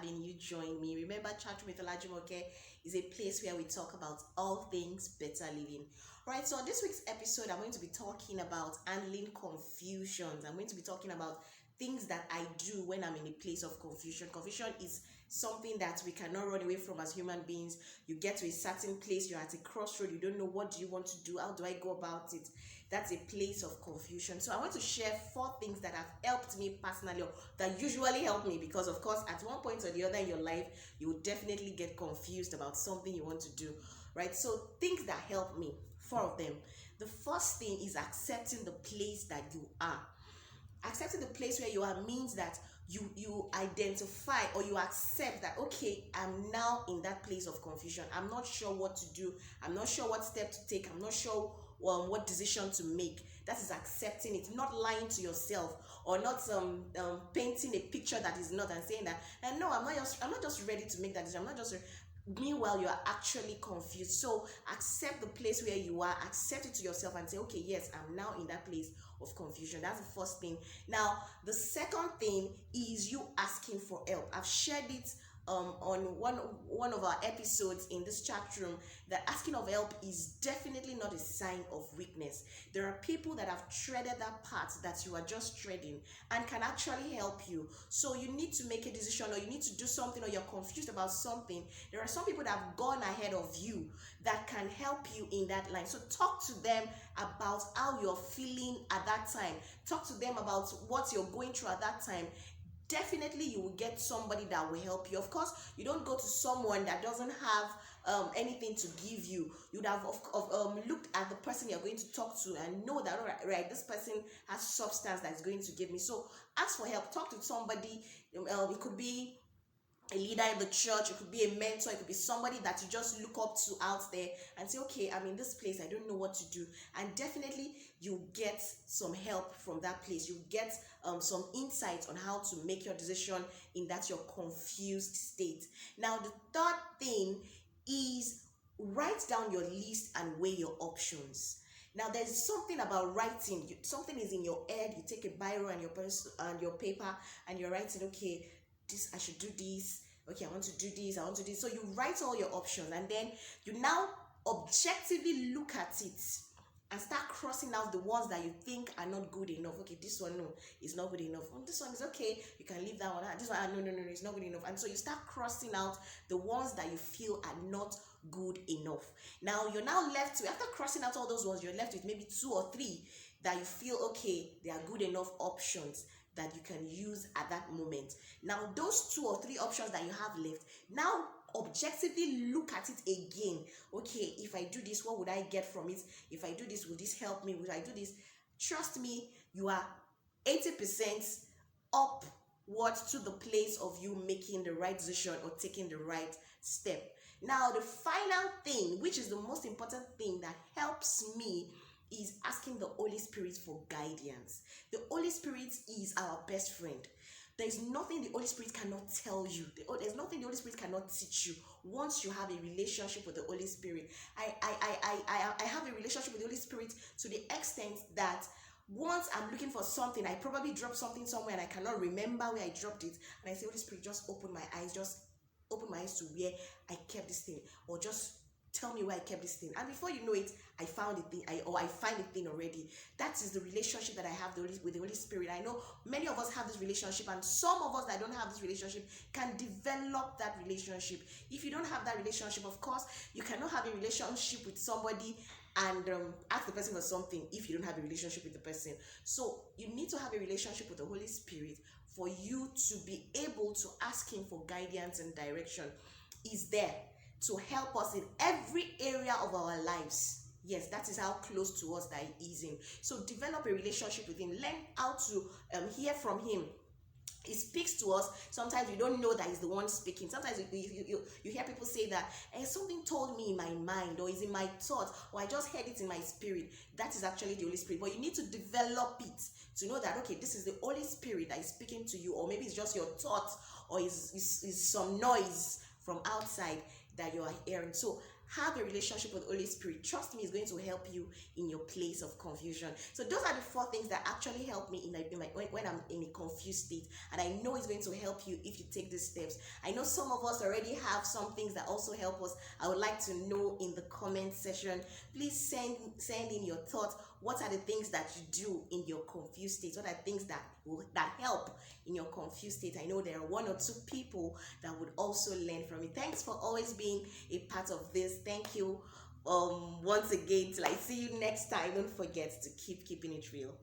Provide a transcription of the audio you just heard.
having you join me. Remember, Chat with Olajumoke is a place where we talk about all things better living. Right, so on this week's episode, I'm going to be talking about handling confusions. I'm going to be talking about things that I do when I'm in a place of confusion. Confusion is something that we cannot run away from as human beings. You get to a certain place, you're at a crossroad, you don't know what do you want to do, how do I go about it. That's a place of confusion. So I want to share 4 things that have helped me personally, or that usually help me, because of course at one point or the other in your life you will definitely get confused about something you want to do, right? So things that help me, 4 of them. The first thing is accepting the place that you are. Accepting the place where you are means that you identify, or you accept that, okay, I'm now in that place of confusion. I'm not sure what to do, I'm not sure what step to take, I'm not sure what decision to make. That is accepting it, not lying to yourself, or not painting a picture that is not, and saying that, and no, I'm not just ready to make that decision, I'm not just meanwhile you are actually confused. So accept the place where you are, accept it to yourself, and say, okay, yes, I'm now in that place of confusion. That's the first thing. Now the second thing is you asking for help. I've shared it on one of our episodes in this chat room, that asking of help is definitely not a sign of weakness. There are people that have treaded that path that you are just treading and can actually help you. So you need to make a decision, or you need to do something, or you're confused about something. There are some people that have gone ahead of you that can help you in that line. So talk to them about how you're feeling at that time. Talk to them about what you're going through at that time. Definitely you will get somebody that will help you. Of course, you don't go to someone that doesn't have anything to give you. You would have looked at the person you're going to talk to and know that, all right, this person has substance that's going to give me. So ask for help. Talk to somebody. It could be a leader in the church, it could be a mentor, it could be somebody that you just look up to out there, and say, okay, I'm in this place, I don't know what to do. And definitely you get some help from that place. You get some insight on how to make your decision in that your confused state. Now the third thing is write down your list and weigh your options. Now there's something about writing. Something is in your head, you take a biro and your paper, and you're writing, okay, this, I should do this, okay, I want to do this, I want to do this. So you write all your options, and then you now objectively look at it and start crossing out the ones that you think are not good enough. Okay, this one, no, it's not good enough. This one is okay, you can leave that one. This one, no, it's not good enough. And so you start crossing out the ones that you feel are not good enough. Now you're now left to, after crossing out all those ones, you're left with maybe 2 or 3 that you feel, okay, they are good enough options that you can use at that moment. Now those 2 or 3 options that you have left, now objectively look at it again. Okay, if I do this, what would I get from it? If I do this, will this help me? Will I do this? Trust me, you are 80% upward to the place of you making the right decision or taking the right step. Now the final thing, which is the most important thing that helps me, is asking the Holy Spirit for guidance. The Holy Spirit is our best friend. There's nothing the Holy Spirit cannot tell you. There's nothing the Holy Spirit cannot teach you once you have a relationship with the Holy Spirit. I have a relationship with the Holy Spirit to the extent that once I'm looking for something, I probably dropped something somewhere and I cannot remember where I dropped it, and I say, Holy Spirit, just open my eyes to where I kept this thing, or just tell me where I kept this thing. And before you know it, I found the thing, I find the thing already. That is the relationship that I have with the Holy Spirit. I know many of us have this relationship, and some of us that don't have this relationship can develop that relationship. If you don't have that relationship, of course, you cannot have a relationship with somebody and ask the person for something if you don't have a relationship with the person. So you need to have a relationship with the Holy Spirit for you to be able to ask him for guidance and direction. He's there to help us in every area of our lives. Yes, that is how close to us that he is in. So develop a relationship with him. Learn how to hear from him. He speaks to us. Sometimes you don't know that he's the one speaking. Sometimes you hear people say that, something told me in my mind, or is in my thoughts, or I just heard it in my spirit. That is actually the Holy Spirit. But you need to develop it to know that, okay, this is the Holy Spirit that is speaking to you, or maybe it's just your thoughts, or is some noise from outside that you are hearing. So have a relationship with the Holy Spirit, trust me, it's going to help you in your place of confusion. So those are the 4 things that actually help me when I'm in a confused state, and I know it's going to help you if you take these steps. I know some of us already have some things that also help us. I would like to know in the comment section. Please send in your thoughts. What are the things that you do in your confused state? What are things that help in your confused state? I know there are 1 or 2 people that would also learn from it. Thanks for always being a part of this. Thank you once again. Till I see you next time, don't forget to keep keeping it real.